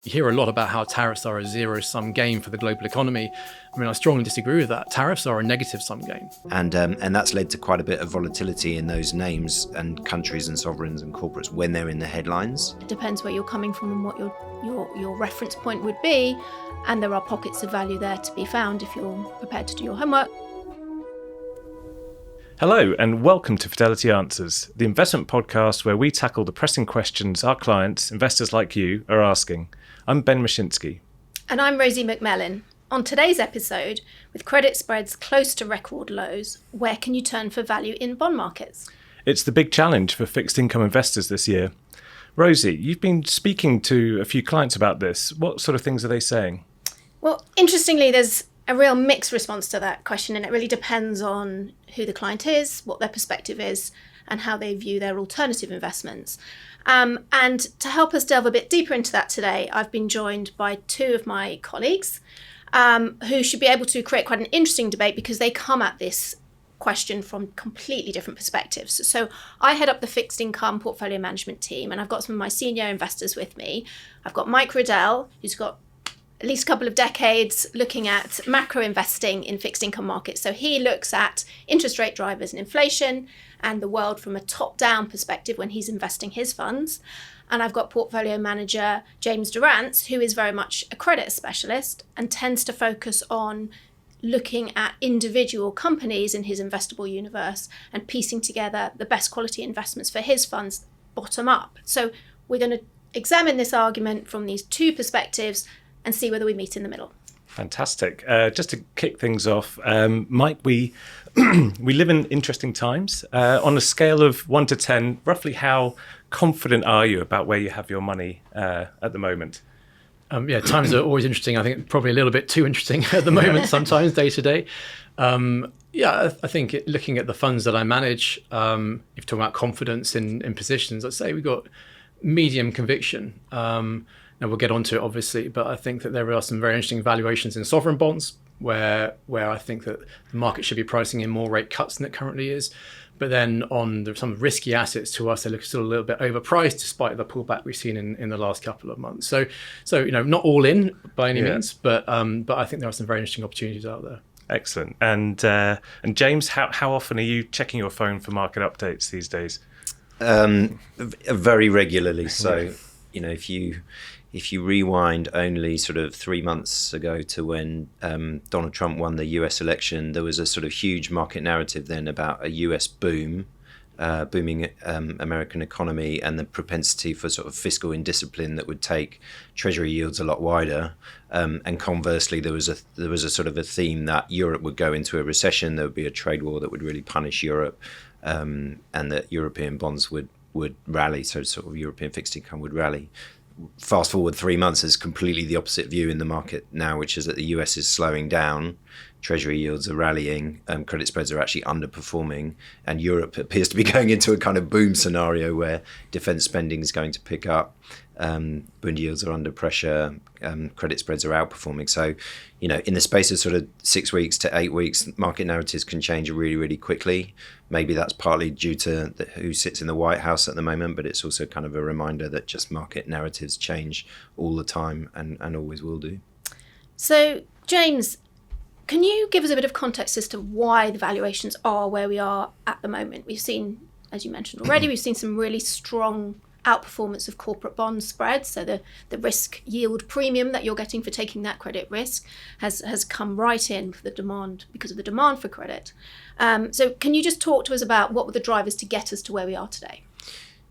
You hear a lot about how tariffs are a zero-sum game for the global economy. I mean, I strongly disagree with that. Tariffs are a negative-sum game. And that's led to quite a bit of volatility in those names and countries and sovereigns and corporates when they're in the headlines. It depends where you're coming from and what your reference point would be. And there are pockets of value there to be found if you're prepared to do your homework. Hello and welcome to Fidelity Answers, the investment podcast where we tackle the pressing questions our clients, investors like you, are asking. I'm Ben Moshinsky. And I'm Rosie McMellin. On today's episode, with credit spreads close to record lows, where can you turn for value in bond markets? It's the big challenge for fixed income investors this year. Rosie, you've been speaking to a few clients about this. What sort of things are they saying? Well, interestingly, there's a real mixed response to that question, and it really depends on who the client is, what their perspective is, and how they view their alternative investments. And to help us delve a bit deeper into that today, I've been joined by two of my colleagues who should be able to create quite an interesting debate because they come at this question from completely different perspectives. So I head up the fixed income portfolio management team, and I've got some of my senior investors with me. I've got Mike Riddell, who's got at least a couple of decades looking at macro investing in fixed income markets. So he looks at interest rate drivers and inflation and the world from a top-down perspective when he's investing his funds. And I've got portfolio manager James Durance, who is very much a credit specialist and tends to focus on looking at individual companies in his investable universe and piecing together the best quality investments for his funds bottom up. So we're going to examine this argument from these two perspectives and see whether we meet in the middle. Fantastic. Just to kick things off, Mike, we we live in interesting times. On a scale of 1 to 10, roughly how confident are you about where you have your money at the moment? Times are always interesting. I think probably a little bit too interesting at the moment, sometimes day to day. I think looking at the funds that I manage, if you're talking about confidence in positions, I'd say we've got medium conviction. Now we'll get onto it obviously, but I think that there are some very interesting valuations in sovereign bonds where I think that the market should be pricing in more rate cuts than it currently is. But then on some risky assets to us, they look still a little bit overpriced despite the pullback we've seen in the last couple of months. So not all in by any means, but I think there are some very interesting opportunities out there. Excellent. And James, how often are you checking your phone for market updates these days? Very regularly. So, if you rewind only sort of 3 months ago to when Donald Trump won the US election, there was a sort of huge market narrative then about a US booming American economy and the propensity for sort of fiscal indiscipline that would take Treasury yields a lot wider. And conversely, there was a sort of a theme that Europe would go into a recession, there would be a trade war that would really punish Europe, and that European bonds would rally, so sort of European fixed income would rally. Fast forward 3 months, there's completely the opposite view in the market now, which is that the US is slowing down, Treasury yields are rallying, credit spreads are actually underperforming, and Europe appears to be going into a kind of boom scenario where defence spending is going to pick up, bond yields are under pressure, credit spreads are outperforming. So, in the space of sort of 6 weeks to 8 weeks, market narratives can change really, really quickly. Maybe that's partly due to who sits in the White House at the moment, but it's also kind of a reminder that just market narratives change all the time and always will do. So, James, can you give us a bit of context as to why the valuations are where we are at the moment? We've seen, as you mentioned already, we've seen some really strong outperformance of corporate bond spreads. So the risk yield premium that you're getting for taking that credit risk has come right in for the demand because of the demand for credit. So can you just talk to us about what were the drivers to get us to where we are today?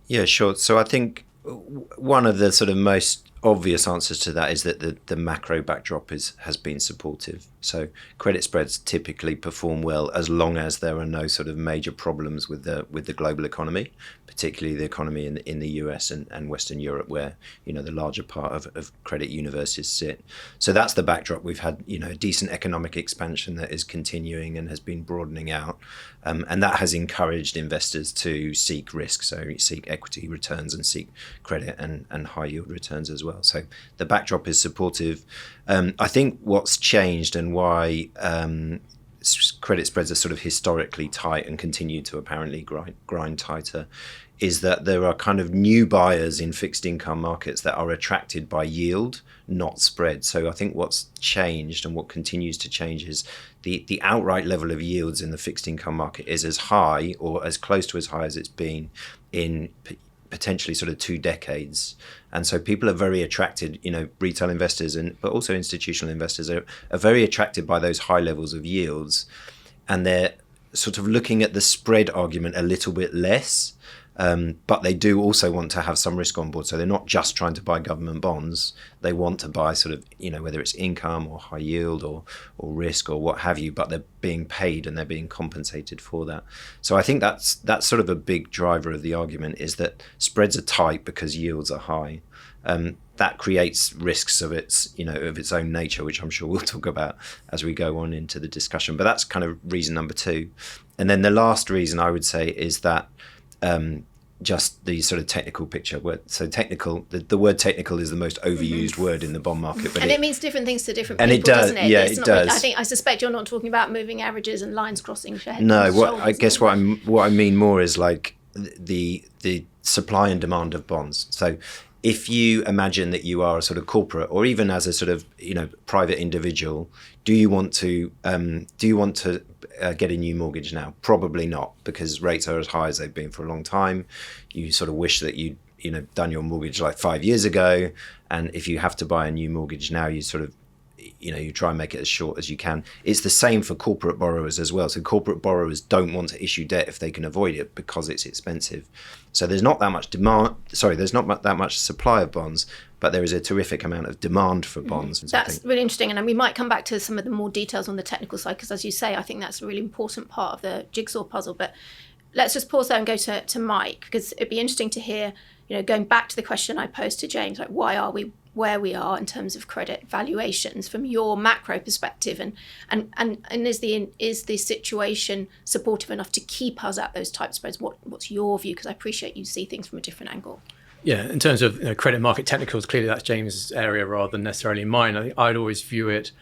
Yeah, sure. So I think one of the sort of most obvious answers to that is that the macro backdrop has been supportive. So credit spreads typically perform well as long as there are no sort of major problems with the global economy, particularly the economy in the US and Western Europe, where the larger part of credit universes sit. So that's the backdrop. We've had a decent economic expansion that is continuing and has been broadening out, and that has encouraged investors to seek risk, so seek equity returns and seek credit and high yield returns as well. So the backdrop is supportive. I think what's changed and why credit spreads are sort of historically tight and continue to apparently grind tighter is that there are kind of new buyers in fixed income markets that are attracted by yield, not spread. So I think what's changed and what continues to change is the outright level of yields in the fixed income market is as high or as close to as high as it's been in potentially sort of 2 decades. And so people are very attracted, retail investors but also institutional investors are very attracted by those high levels of yields. And they're sort of looking at the spread argument a little bit less. But they do also want to have some risk on board. So they're not just trying to buy government bonds. They want to buy sort of, whether it's income or high yield or risk or what have you, but they're being paid and they're being compensated for that. So I think that's sort of a big driver of the argument, is that spreads are tight because yields are high. That creates risks of its own nature, which I'm sure we'll talk about as we go on into the discussion. But that's kind of reason number 2. And then the last reason I would say is that just the sort of technical picture. So technical, the word technical is the most overused word in the bond market. But it means different things to different people, doesn't it? Yeah, it does. I suspect you're not talking about moving averages and lines crossing head. No, what I mean more is like the supply and demand of bonds. So if you imagine that you are a sort of corporate, or even as a sort of private individual, do you want to get a new mortgage now? Probably not, because rates are as high as they've been for a long time. You sort of wish that you'd done your mortgage like 5 years ago, and if you have to buy a new mortgage now, you sort of you try and make it as short as you can. It's the same for corporate borrowers as well. So corporate borrowers don't want to issue debt if they can avoid it because it's expensive. So there's not that much there's not that much supply of bonds, but there is a terrific amount of demand for bonds. That's really interesting. And we might come back to some of the more details on the technical side, because as you say, I think that's a really important part of the jigsaw puzzle. But let's just pause there and go to Mike, because it'd be interesting to hear, going back to the question I posed to James, like why are we where we are in terms of credit valuations from your macro perspective, and is the situation supportive enough to keep us at those type spreads? What's your view? Because I appreciate you see things from a different angle. Yeah, in terms of credit market technicals, clearly that's James's area rather than necessarily mine. I think I'd always view it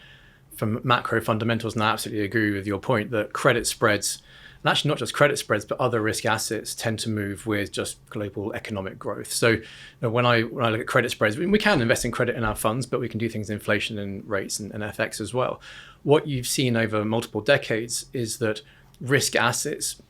from macro fundamentals, and I absolutely agree with your point that credit spreads, and actually not just credit spreads, but other risk assets tend to move with just global economic growth. So when I look at credit spreads, we can invest in credit in our funds, but we can do things in inflation and rates and FX as well. What you've seen over multiple decades is that risk assets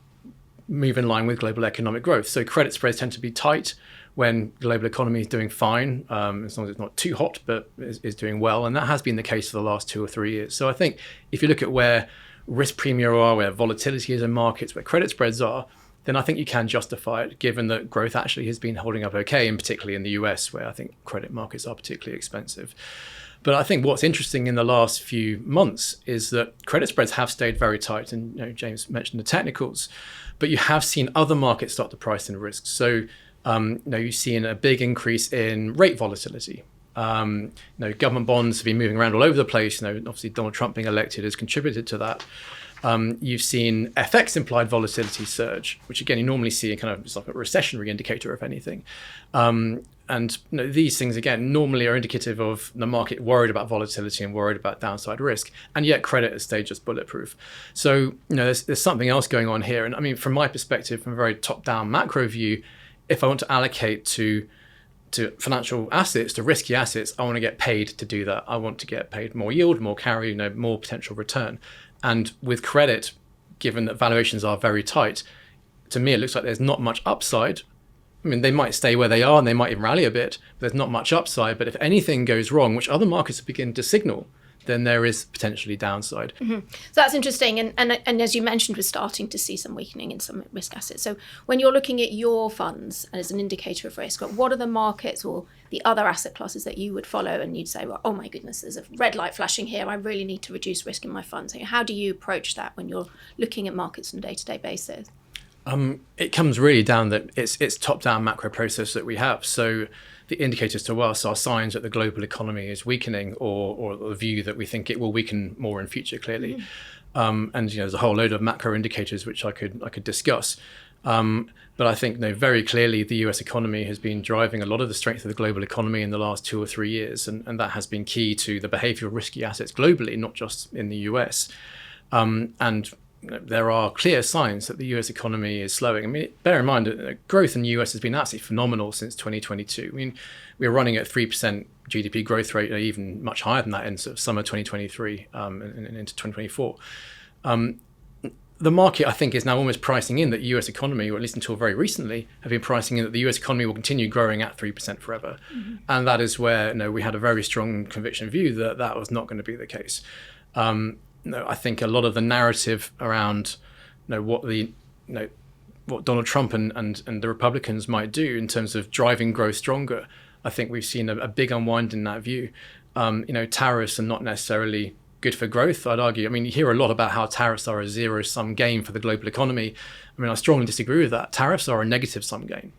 move in line with global economic growth. So credit spreads tend to be tight when the global economy is doing fine, as long as it's not too hot, but is doing well. And that has been the case for the last 2 or 3 years. So I think if you look at where risk premium are, where volatility is in markets, where credit spreads are, then I think you can justify it, given that growth actually has been holding up okay, and particularly in the US, where I think credit markets are particularly expensive. But I think what's interesting in the last few months is that credit spreads have stayed very tight, and James mentioned the technicals, but you have seen other markets start to price in risks. So you've seen a big increase in rate volatility. Government bonds have been moving around all over the place. Obviously Donald Trump being elected has contributed to that. You've seen FX implied volatility surge, which again you normally see it's like a recessionary indicator, if anything. These things again normally are indicative of the market worried about volatility and worried about downside risk, and yet credit has stayed just bulletproof. So there's something else going on here. And I mean, from my perspective, from a very top-down macro view, if I want to allocate to financial assets, to risky assets, I want to get paid to do that. I want to get paid more yield, more carry, more potential return. And with credit, given that valuations are very tight, to me it looks like there's not much upside. I mean, they might stay where they are and they might even rally a bit, but there's not much upside. But if anything goes wrong, which other markets begin to signal, then there is potentially downside. Mm-hmm. So that's interesting. And as you mentioned, we're starting to see some weakening in some risk assets. So when you're looking at your funds as an indicator of risk, what are the markets or the other asset classes that you would follow and you'd say, well, oh my goodness, there's a red light flashing here. I really need to reduce risk in my funds. So how do you approach that when you're looking at markets on a day-to-day basis? It comes really down that it's top-down macro process that we have. So the indicators to us are signs that the global economy is weakening, or the view that we think it will weaken more in future, clearly. There's a whole load of macro indicators which I could discuss. But I think very clearly the US economy has been driving a lot of the strength of the global economy in the last 2 or 3 years, and that has been key to the behavior of risky assets globally, not just in the US. And there are clear signs that the US economy is slowing. I mean, bear in mind, growth in the US has been absolutely phenomenal since 2022. I mean, we were running at 3% GDP growth rate, or even much higher than that in sort of summer 2023 and into 2024. The market, I think, is now almost pricing in that the US economy, or at least until very recently, have been pricing in that the US economy will continue growing at 3% forever. And that is where we had a very strong conviction view that that was not going to be the case. I think a lot of the narrative around what Donald Trump and the Republicans might do in terms of driving growth stronger, I think we've seen a big unwind in that view. Tariffs are not necessarily good for growth, I'd argue. I mean, you hear a lot about how tariffs are a zero-sum game for the global economy. I mean, I strongly disagree with that. Tariffs are a negative-sum game.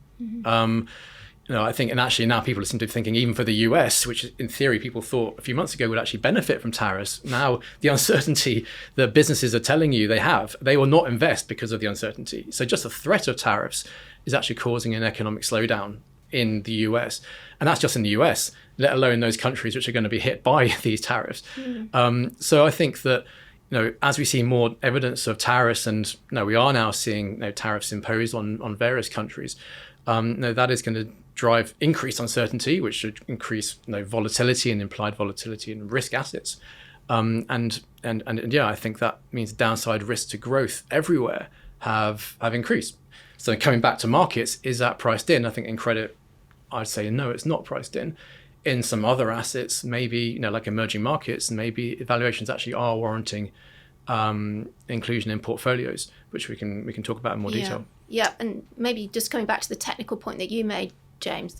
I think, and actually now people seem to be thinking, even for the US, which in theory people thought a few months ago would actually benefit from tariffs, now the uncertainty that businesses are telling you they will not invest because of the uncertainty. So just the threat of tariffs is actually causing an economic slowdown in the US. And that's just in the US, let alone those countries which are going to be hit by these tariffs. So I think that, as we see more evidence of tariffs, and we are now seeing tariffs imposed on various countries, that is going to drive increased uncertainty, which should increase volatility and implied volatility in risk assets. And I think that means downside risks to growth everywhere have increased. So coming back to markets, is that priced in? I think in credit, I'd say no, it's not priced in. In some other assets, maybe like emerging markets, and maybe evaluations actually are warranting inclusion in portfolios, which we can talk about in more detail. Yeah, and maybe just coming back to the technical point that you made, James.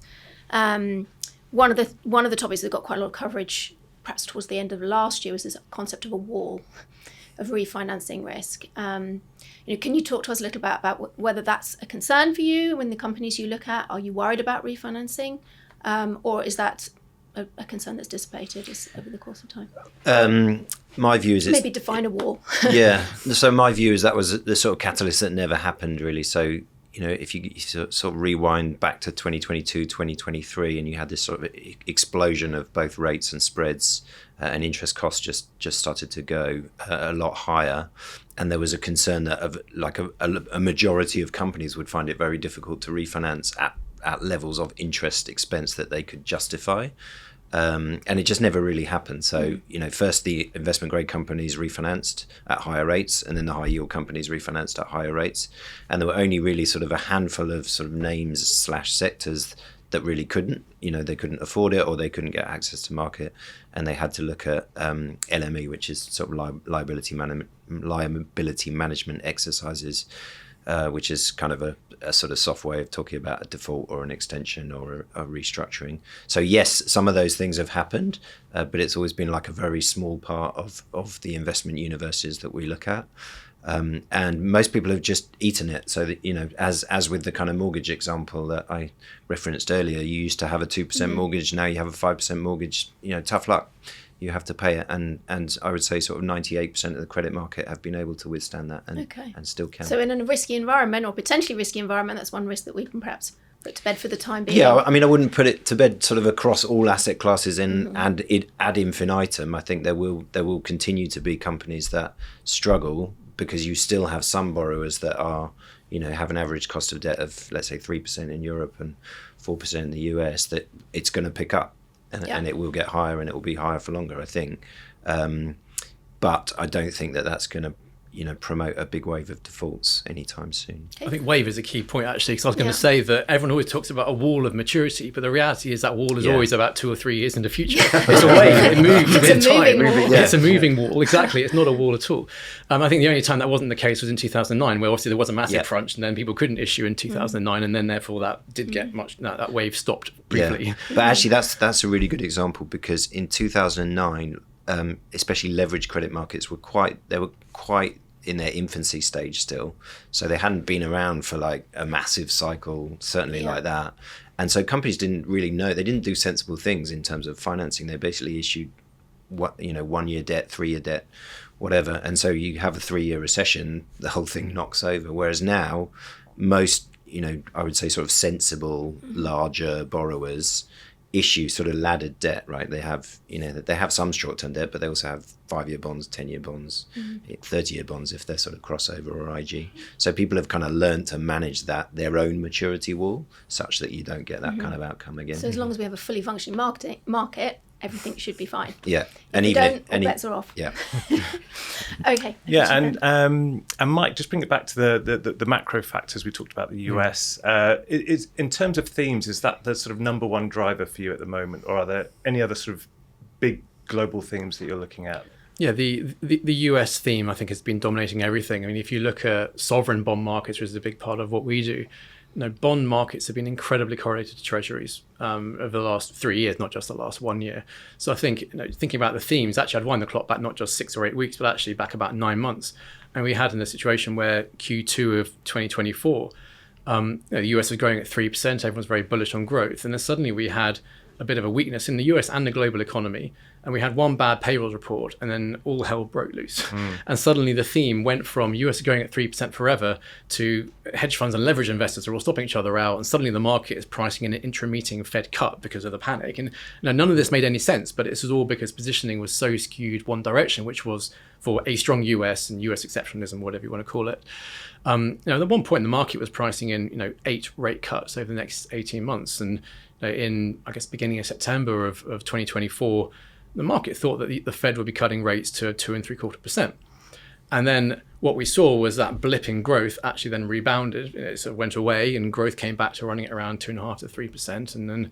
One of the topics that got quite a lot of coverage, perhaps towards the end of last year, was this concept of a wall of refinancing risk. Can you talk to us a little bit about whether that's a concern for you in the companies you look at? Are you worried about refinancing, or is that a concern that's dissipated over the course of time? My view is maybe define a wall. Yeah. So my view is that was the sort of catalyst that never happened really. So if you sort of rewind back to 2022, 2023, and you had this sort of explosion of both rates and spreads, and interest costs just started to go a lot higher, and there was a concern that a majority of companies would find it very difficult to refinance at levels of interest expense that they could justify. And it just never really happened. So, first the investment grade companies refinanced at higher rates, and then the high yield companies refinanced at higher rates. And there were only really sort of a handful of sort of names / sectors that really couldn't, they couldn't afford it, or they couldn't get access to market. And they had to look at LME, which is sort of liability management exercises, which is kind of a sort of soft way of talking about a default or an extension or a restructuring. So yes, some of those things have happened, but it's always been like a very small part of the investment universes that we look at. And most people have just eaten it. So that, as with the kind of mortgage example that I referenced earlier, you used to have a 2% mortgage, now you have a 5% mortgage, tough luck. You have to pay it, and I would say sort of 98% of the credit market have been able to withstand that and still can. So in a risky environment, or potentially risky environment, that's one risk that we can perhaps put to bed for the time being. Yeah, I mean, I wouldn't put it to bed sort of across all asset classes and ad infinitum. I think there will continue to be companies that struggle, because you still have some borrowers that are, have an average cost of debt of, let's say, 3% in Europe and 4% in the US, that it's going to pick up. And it will get higher, and it will be higher for longer, I think. But I don't think that that's going to, promote a big wave of defaults anytime soon. I think wave is a key point, actually, because I was going to say that everyone always talks about a wall of maturity, but the reality is that wall is always about 2 or 3 years in the future. It's a wave. It moves within time. It's a moving wall. Exactly. It's not a wall at all. I think the only time that wasn't the case was in 2009, where obviously there was a massive crunch, and then people couldn't issue in 2009, and then therefore that did get that wave stopped briefly. Yeah. But actually, that's a really good example, because in 2009, especially leveraged credit markets were quite in their infancy stage still, so they hadn't been around for like a massive cycle, certainly like that. And so companies didn't really know, they didn't do sensible things in terms of financing. They basically issued 1 year debt, 3 year debt, whatever, and so you have a 3-year recession, the whole thing knocks over. Whereas now most, I would say sort of sensible larger borrowers issue sort of laddered debt, right? They have some short-term debt, but they also have 5-year bonds, 10-year bonds, 30-year bonds if they're sort of crossover or IG. So people have kind of learned to manage their own maturity wall such that you don't get that kind of outcome again. So as long as we have a fully functioning market, everything should be fine. Yeah, and even all bets are off. Yeah. Okay. Yeah, and Mike, just bring it back to the macro factors. We talked about the US. Is in terms of themes, is that the sort of number one driver for you at the moment, or are there any other sort of big global themes that you're looking at? Yeah, the US theme, I think, has been dominating everything. I mean, if you look at sovereign bond markets, which is a big part of what we do, bond markets have been incredibly correlated to treasuries over the last 3 years, not just the last 1 year. So I think, thinking about the themes, actually I'd wind the clock back not just 6 or 8 weeks, but actually back about 9 months. And we had in a situation where Q2 of 2024, the US was growing at 3%, everyone's very bullish on growth. And then suddenly we had a bit of a weakness in the US and the global economy. And we had one bad payrolls report, and then all hell broke loose. And suddenly the theme went from US going at 3% forever to hedge funds and leverage investors are all stopping each other out. And suddenly the market is pricing in an intra-meeting Fed cut because of the panic. And none of this made any sense, but this was all because positioning was so skewed one direction, which was for a strong US and US exceptionalism, whatever you want to call it. At one point, the market was pricing in 8 rate cuts over the next 18 months. And in, I guess, beginning of September of 2024, the market thought that the Fed would be cutting rates to 2.75%. And then what we saw was that blip in growth actually then rebounded. It sort of went away and growth came back to running at around 2.5% to 3%. And then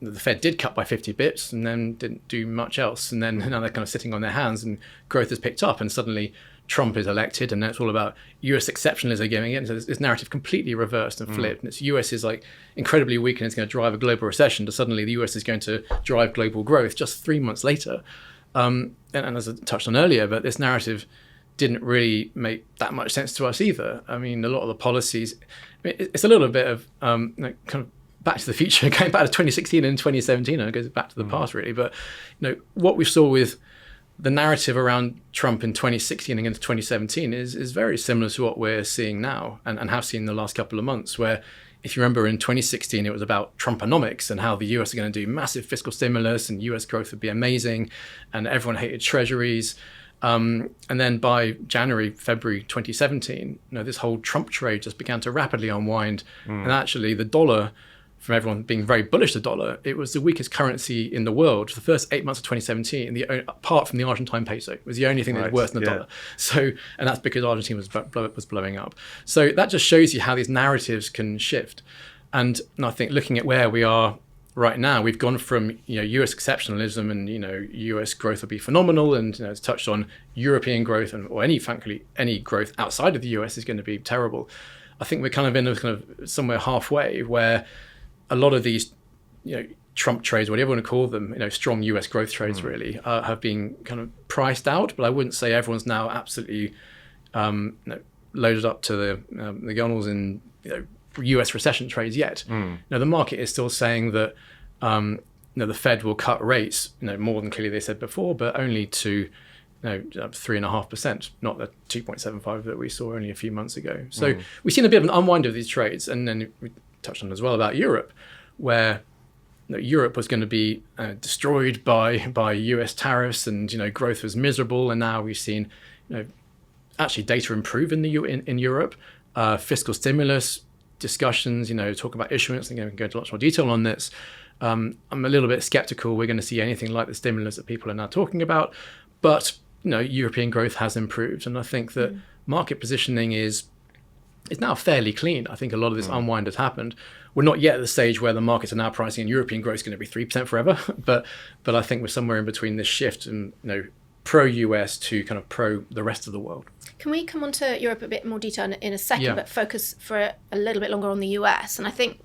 the Fed did cut by 50 bips and then didn't do much else. And then now they're kind of sitting on their hands and growth has picked up and suddenly Trump is elected and it's all about US exceptionalism going in. So this narrative completely reversed and flipped. And it's US is like incredibly weak and it's going to drive a global recession to suddenly the US is going to drive global growth just 3 months later. And as I touched on earlier, but this narrative didn't really make that much sense to us either. I mean, a lot of the policies, it's a little bit of kind of back to the future, going back to 2016 and 2017, and it goes back to the past really. But what we saw with the narrative around Trump in 2016 and into 2017 is very similar to what we're seeing now and have seen in the last couple of months, where if you remember in 2016, it was about Trumponomics and how the US are going to do massive fiscal stimulus and US growth would be amazing and everyone hated treasuries. And then by February 2017, this whole Trump trade just began to rapidly unwind. And actually the dollar, from everyone being very bullish the dollar, it was the weakest currency in the world for the first 8 months of 2017, apart from the Argentine peso. It was the only thing that was worse than the dollar. So, and that's because Argentina was blowing up. So that just shows you how these narratives can shift. And I think looking at where we are right now, we've gone from US exceptionalism and US growth will be phenomenal, and it's touched on European growth or frankly any growth outside of the US is going to be terrible. I think we're kind of in a kind of somewhere halfway where a lot of these, Trump trades, whatever you want to call them, strong US growth trades really have been kind of priced out. But I wouldn't say everyone's now absolutely loaded up to the gunnels in US recession trades yet. The market is still saying that the Fed will cut rates, more than clearly they said before, but only to 3.5%, not the 2.75 that we saw only a few months ago. So we've seen a bit of an unwind of these trades, and then we touched on as well about Europe, where Europe was going to be destroyed by US tariffs, and growth was miserable. And now we've seen actually data improve in Europe, fiscal stimulus discussions, talk about issuance, and we can go into lots more detail on this. I'm a little bit skeptical we're going to see anything like the stimulus that people are now talking about, but European growth has improved, and I think that market positioning is now fairly clean. I think a lot of this unwind has happened. We're not yet at the stage where the markets are now pricing in European growth is going to be 3% forever, but I think we're somewhere in between this shift and pro-US to kind of pro the rest of the world. Can we come on to Europe a bit more detail in a second, but focus for a little bit longer on the US? And I think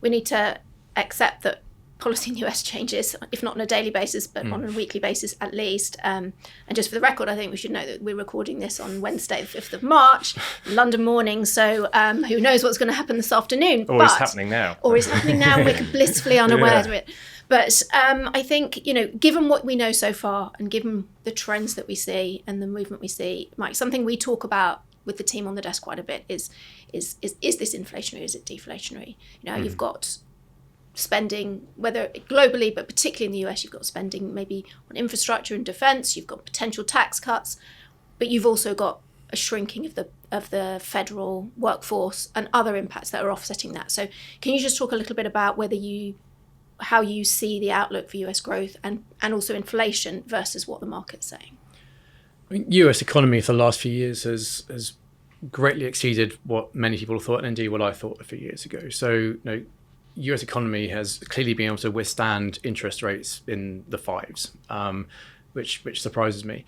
we need to accept that policy in the US changes, if not on a daily basis, but on a weekly basis at least. And just for the record, I think we should note that we're recording this on Wednesday, the 5th of March, London morning. So who knows what's going to happen this afternoon. Or is happening now. Or is happening now. We're blissfully unaware of it. But I think, given what we know so far and given the trends that we see and the movement we see, Mike, something we talk about with the team on the desk quite a bit is this inflationary? Is it deflationary? You've got spending, whether globally, but particularly in the US, you've got spending maybe on infrastructure and defense, you've got potential tax cuts, but you've also got a shrinking of the federal workforce and other impacts that are offsetting that. So can you just talk a little bit about how you see the outlook for US growth and also inflation versus what the market's saying? I mean, US economy for the last few years has greatly exceeded what many people thought, and indeed what I thought a few years ago. So, US economy has clearly been able to withstand interest rates in the fives, which surprises me.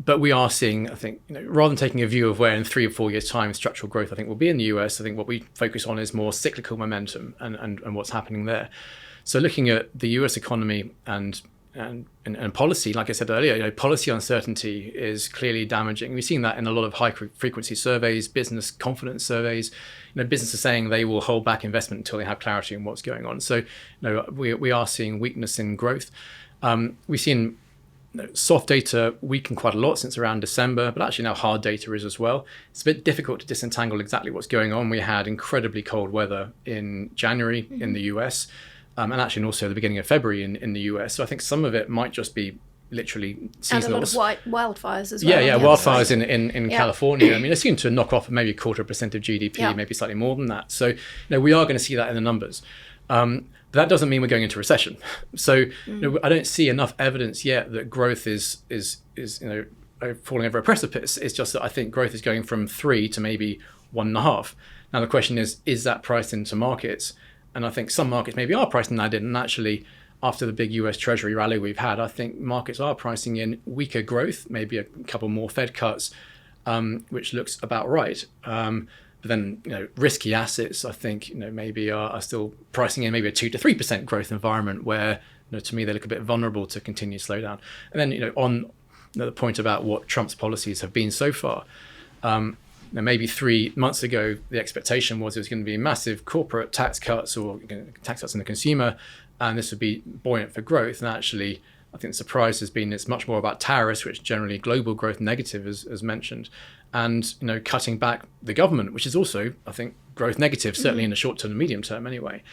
But we are seeing, I think, rather than taking a view of where in 3 or 4 years' time structural growth, I think, will be in the US, I think what we focus on is more cyclical momentum and what's happening there. So looking at the US economy and policy, like I said earlier, policy uncertainty is clearly damaging. We've seen that in a lot of high frequency surveys, business confidence surveys. Businesses saying they will hold back investment until they have clarity on what's going on. So we are seeing weakness in growth. We've seen soft data weaken quite a lot since around December, but actually now hard data is as well. It's a bit difficult to disentangle exactly what's going on. We had incredibly cold weather in January in the US, and actually also the beginning of February in the US. So I think some of it might just be literally seasonal. And a lot of wildfires as well. Yeah, wildfires in California. I mean, they seem to knock off maybe 0.25% of GDP, maybe slightly more than that. So we are going to see that in the numbers. But that doesn't mean we're going into recession. So I don't see enough evidence yet that growth is falling over a precipice. It's just that I think growth is going from 3 to maybe 1.5. Now the question is that priced into markets? And I think some markets maybe are pricing that in. And actually, after the big US Treasury rally we've had, I think markets are pricing in weaker growth, maybe a couple more Fed cuts, which looks about right. But then, risky assets, I think, maybe are still pricing in maybe a 2 to 3% growth environment where, to me, they look a bit vulnerable to continue slowdown. And then, on the point about what Trump's policies have been so far, maybe 3 months ago, the expectation was it was going to be massive corporate tax cuts or tax cuts on the consumer, and this would be buoyant for growth. And actually, I think the surprise has been it's much more about tariffs, which generally global growth negative, as mentioned, and cutting back the government, which is also, I think, growth negative, certainly in the short term and medium term anyway.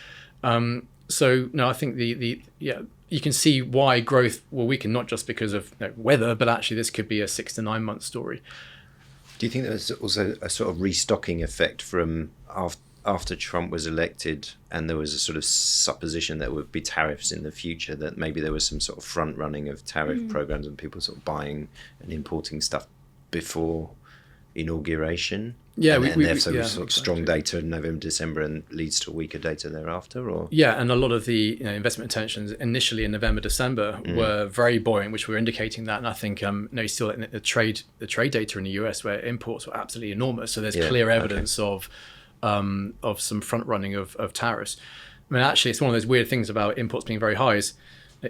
So I think you can see why growth will weaken, not just because of weather, but actually this could be a 6 to 9 month story. Do you think there's also a sort of restocking effect from after Trump was elected, and there was a sort of supposition that there would be tariffs in the future, that maybe there was some sort of front running of tariff programs and people sort of buying and importing stuff before inauguration? Yeah, and they have some sort of strong data in November, December, and leads to weaker data thereafter, or and a lot of the investment intentions initially in November, December were very buoyant, which were indicating that. And I think you still in the trade data in the US where imports were absolutely enormous. So there's clear evidence of some front running of tariffs. I mean, actually, it's one of those weird things about imports being very high is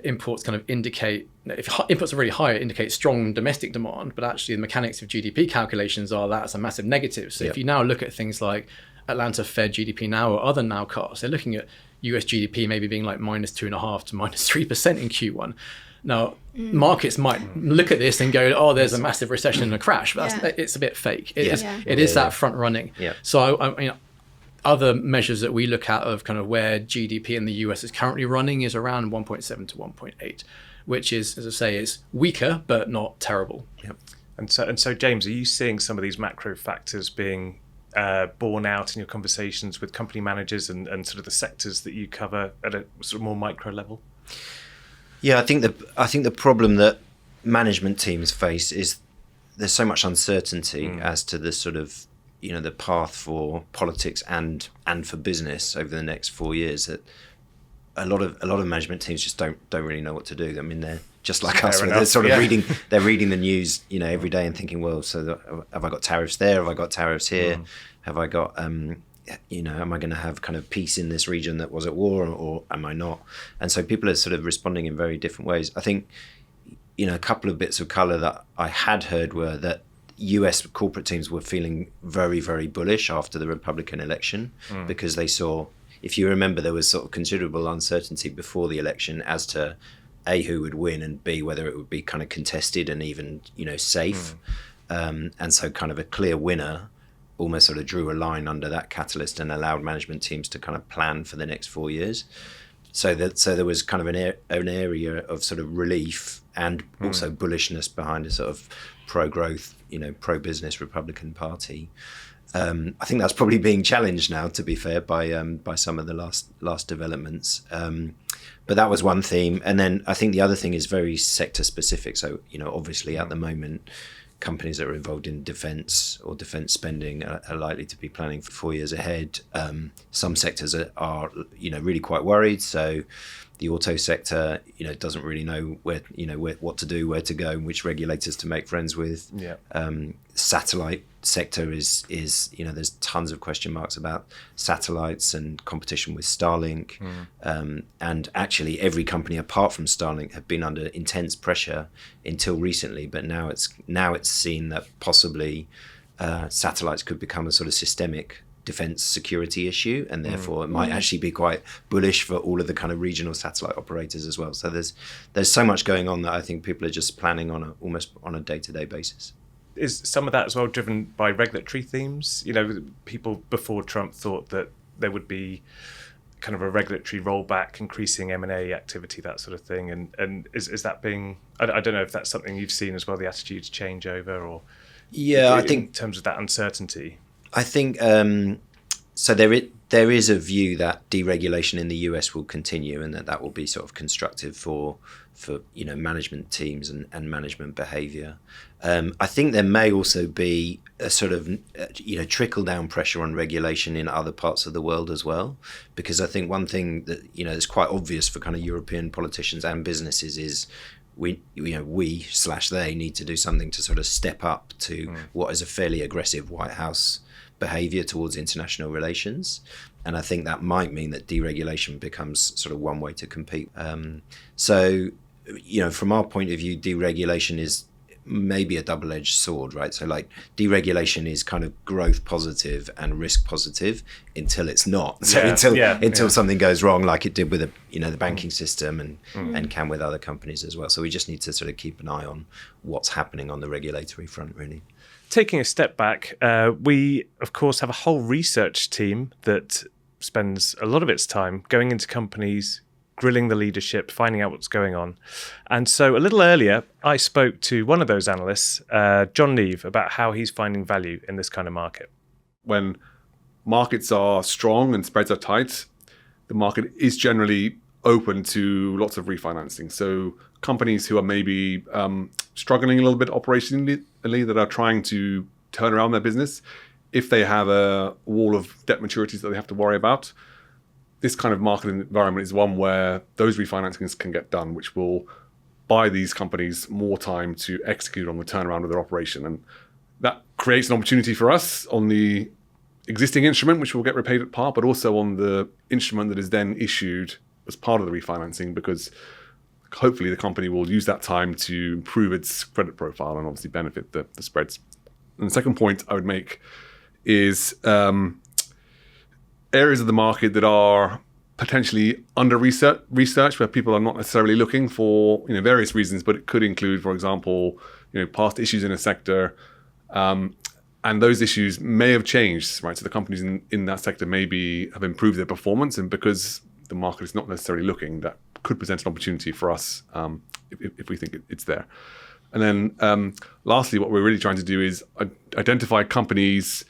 imports kind of indicate, if imports are really high, it indicates strong domestic demand, but actually the mechanics of GDP calculations are that's a massive negative. So if you now look at things like Atlanta Fed GDP now or other nowcasts, they're looking at US GDP maybe being like -2.5% to -3% in Q1. Now, markets might look at this and go, there's a massive recession and a crash, but it's a bit fake. It is that front running. Yeah. So I mean, other measures that we look at of kind of where GDP in the US is currently running is around 1.7 to 1.8, which is, as I say, is weaker, but not terrible. Yep. And so, James, are you seeing some of these macro factors being borne out in your conversations with company managers and sort of the sectors that you cover at a sort of more micro level? Yeah, I think the problem that management teams face is there's so much uncertainty as to the sort of the path for politics and for business over the next 4 years, that a lot of management teams just don't really know what to do. I mean, they're just like us. They're sort of reading the news every day and thinking, well, so have I got tariffs there? Have I got tariffs here? Have I got am I going to have kind of peace in this region that was at war, or am I not? And so people are sort of responding in very different ways. I think a couple of bits of color that I had heard were that US corporate teams were feeling very, very bullish after the Republican election because they saw, if you remember, there was sort of considerable uncertainty before the election as to A, who would win, and B, whether it would be kind of contested and even, safe. And so kind of a clear winner almost sort of drew a line under that catalyst and allowed management teams to kind of plan for the next 4 years. So there was kind of an area of sort of relief and also bullishness behind a sort of pro-growth, pro-business Republican Party. I think that's probably being challenged now, to be fair, by some of the last developments. But that was one theme. And then I think the other thing is very sector specific. So, obviously at the moment, companies that are involved in defence or defence spending are likely to be planning for 4 years ahead. Some sectors are really quite worried. So the auto sector, doesn't really know what to do, where to go, and which regulators to make friends with. Yeah. Satellite sector is there's tons of question marks about satellites and competition with Starlink. And actually every company apart from Starlink have been under intense pressure until recently, but now it's seen that possibly satellites could become a sort of systemic defense security issue, and therefore it might actually be quite bullish for all of the kind of regional satellite operators as well. So there's so much going on that I think people are just planning almost on a day-to-day basis. Is some of that as well driven by regulatory themes? People before Trump thought that there would be kind of a regulatory rollback, increasing M&A activity, that sort of thing. And is that being, I don't know if that's something you've seen as well, the attitudes change over, or I think in terms of that uncertainty. I think so. There is a view that deregulation in the US will continue, and that will be sort of constructive for management teams and management behaviour. I think there may also be a sort of trickle down pressure on regulation in other parts of the world as well, because I think one thing that is quite obvious for kind of European politicians and businesses is we they need to do something to sort of step up to what is a fairly aggressive White House behavior towards international relations. And I think that might mean that deregulation becomes sort of one way to compete. So from our point of view, deregulation is maybe a double-edged sword, right? So like deregulation is kind of growth positive and risk positive until it's not. So until something goes wrong, like it did with the banking system and can with other companies as well. So we just need to sort of keep an eye on what's happening on the regulatory front, really. Taking a step back, we, of course, have a whole research team that spends a lot of its time going into companies, grilling the leadership, finding out what's going on. And so a little earlier, I spoke to one of those analysts, John Neve, about how he's finding value in this kind of market. When markets are strong and spreads are tight, the market is generally open to lots of refinancing. So companies who are maybe struggling a little bit operationally, that are trying to turn around their business, if they have a wall of debt maturities that they have to worry about, this kind of market environment is one where those refinancings can get done, which will buy these companies more time to execute on the turnaround of their operation. And that creates an opportunity for us on the existing instrument, which will get repaid at par, but also on the instrument that is then issued as part of the refinancing, because hopefully the company will use that time to improve its credit profile and obviously benefit the spreads. And the second point I would make is areas of the market that are potentially under research, where people are not necessarily looking for various reasons, but it could include, for example, past issues in a sector, and those issues may have changed, right? So the companies in that sector maybe have improved their performance, and because the market is not necessarily looking, that could present an opportunity for us if we think it's there. And then lastly, what we're really trying to do is identify companies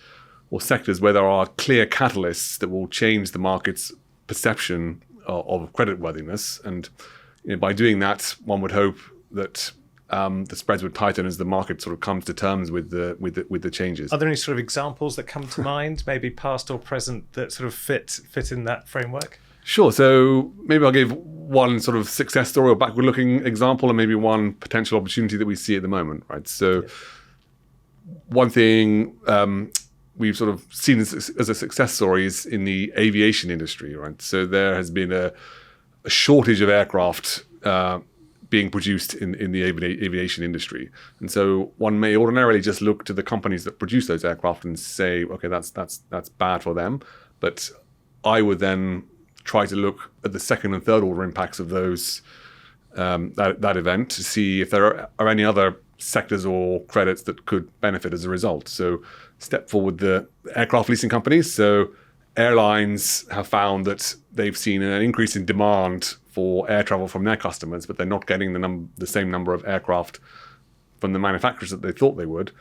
or sectors where there are clear catalysts that will change the market's perception of creditworthiness. And by doing that, one would hope that the spreads would tighten as the market sort of comes to terms with the changes. Are there any sort of examples that come to mind, maybe past or present, that sort of fit in that framework? Sure. So maybe I'll give one sort of success story or backward-looking example, and maybe one potential opportunity that we see at the moment, right? So one thing we've sort of seen as a success story is in the aviation industry, right? So there has been a shortage of aircraft being produced in the aviation industry. And so one may ordinarily just look to the companies that produce those aircraft and say, okay, that's bad for them. But I would then try to look at the second and third order impacts of those that event to see if there are any other sectors or credits that could benefit as a result. So step forward the aircraft leasing companies. So airlines have found that they've seen an increase in demand for air travel from their customers, but they're not getting the same number of aircraft from the manufacturers that they thought they would.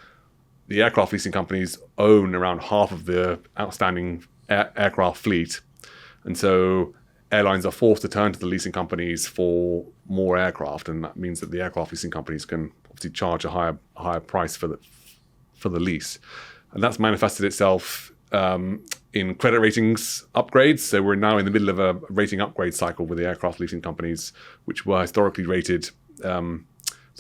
The aircraft leasing companies own around half of the outstanding aircraft fleet. And so airlines are forced to turn to the leasing companies for more aircraft. And that means that the aircraft leasing companies can obviously charge a higher price for the lease. And that's manifested itself in credit ratings upgrades. So we're now in the middle of a rating upgrade cycle with the aircraft leasing companies, which were historically rated sort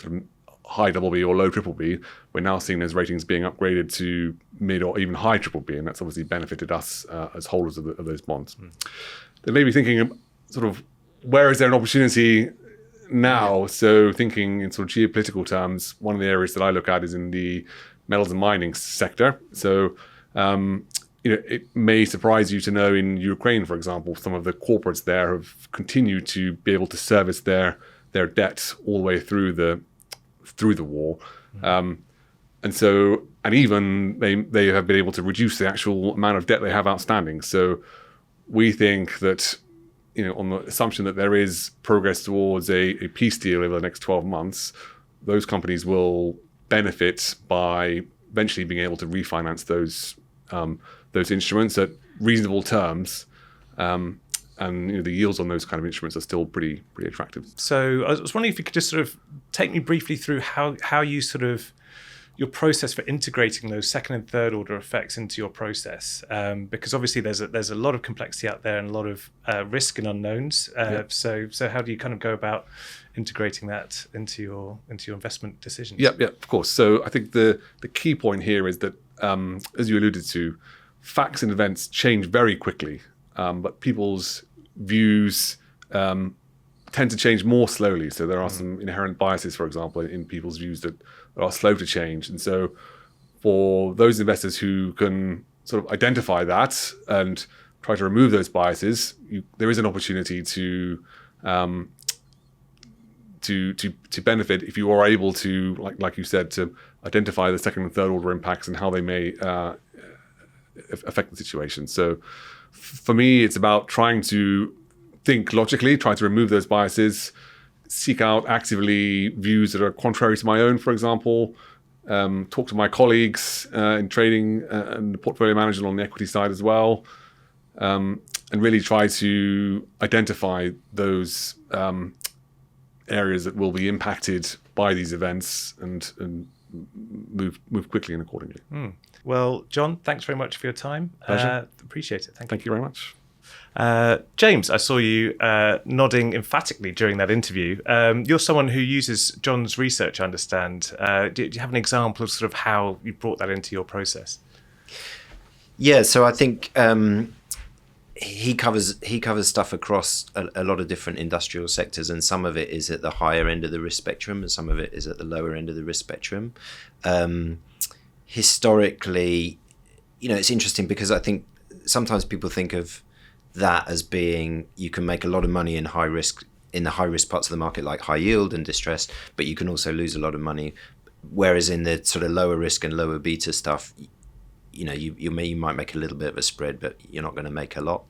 of high BB or low BBB. We're now seeing those ratings being upgraded to mid or even high BBB, and that's obviously benefited us as holders of those bonds. They may be thinking sort of, where is there an opportunity now? So thinking in sort of geopolitical terms, one of the areas that I look at is in the metals and mining sector. So it may surprise you to know in Ukraine, for example, some of the corporates there have continued to be able to service their debt all the way through the war. And even they have been able to reduce the actual amount of debt they have outstanding. So we think that, on the assumption that there is progress towards a peace deal over the next 12 months, those companies will benefit by eventually being able to refinance those instruments at reasonable terms. And the yields on those kind of instruments are still pretty attractive. So I was wondering if you could just sort of take me briefly through how you sort of, your process for integrating those second and third order effects into your process, because obviously there's a lot of complexity out there and a lot of risk and unknowns. So how do you kind of go about integrating that into your investment decisions? Yeah, of course. So I think the key point here is that, as you alluded to, facts and events change very quickly, but people's views tend to change more slowly. So there are some inherent biases, for example, in people's views that are slow to change. And so for those investors who can sort of identify that and try to remove those biases, there is an opportunity to benefit if you are able to, like you said, to identify the second and third order impacts and how they may affect the situation. So for me, it's about trying to think logically, try to remove those biases, seek out actively views that are contrary to my own, for example, talk to my colleagues in trading and portfolio management on the equity side as well, and really try to identify those areas that will be impacted by these events and move quickly and accordingly. Well, John, thanks very much for your time. Pleasure. Appreciate it. Thank you very much. James, I saw you nodding emphatically during that interview. You're someone who uses John's research, I understand. Do you have an example of sort of how you brought that into your process? Yeah, so I think he covers stuff across a lot of different industrial sectors, and some of it is at the higher end of the risk spectrum, and some of it is at the lower end of the risk spectrum. Historically, it's interesting because I think sometimes people think of that as being, you can make a lot of money in the high risk parts of the market like high yield and distressed, but you can also lose a lot of money. Whereas in the sort of lower risk and lower beta stuff, you might make a little bit of a spread, but you're not going to make a lot.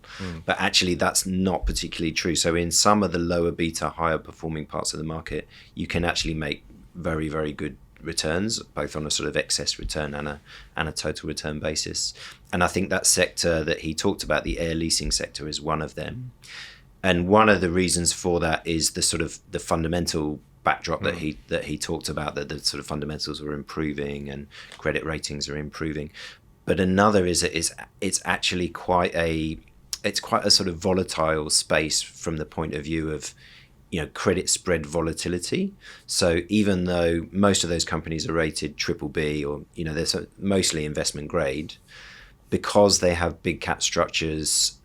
But actually, that's not particularly true. So in some of the lower beta, higher performing parts of the market, you can actually make very, very good returns, both on a sort of excess return and a total return basis. And I think that sector that he talked about, the air leasing sector, is one of them. And one of the reasons for that is the sort of the fundamental backdrop that he talked about, that the sort of fundamentals are improving and credit ratings are improving. But another is it's actually quite a sort of volatile space from the point of view of credit spread volatility. So even though most of those companies are rated BBB or they're mostly investment grade, because they have big cap structures,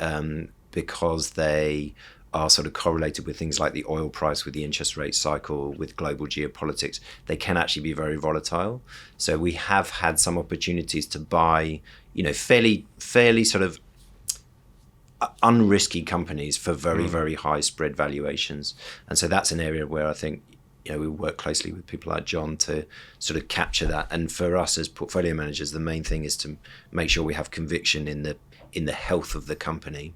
because they are sort of correlated with things like the oil price, with the interest rate cycle, with global geopolitics, they can actually be very volatile. So we have had some opportunities to buy, fairly sort of unrisky companies for very, very high spread valuations. And so that's an area where I think, we work closely with people like John to sort of capture that. And for us as portfolio managers, the main thing is to make sure we have conviction in the health of the company.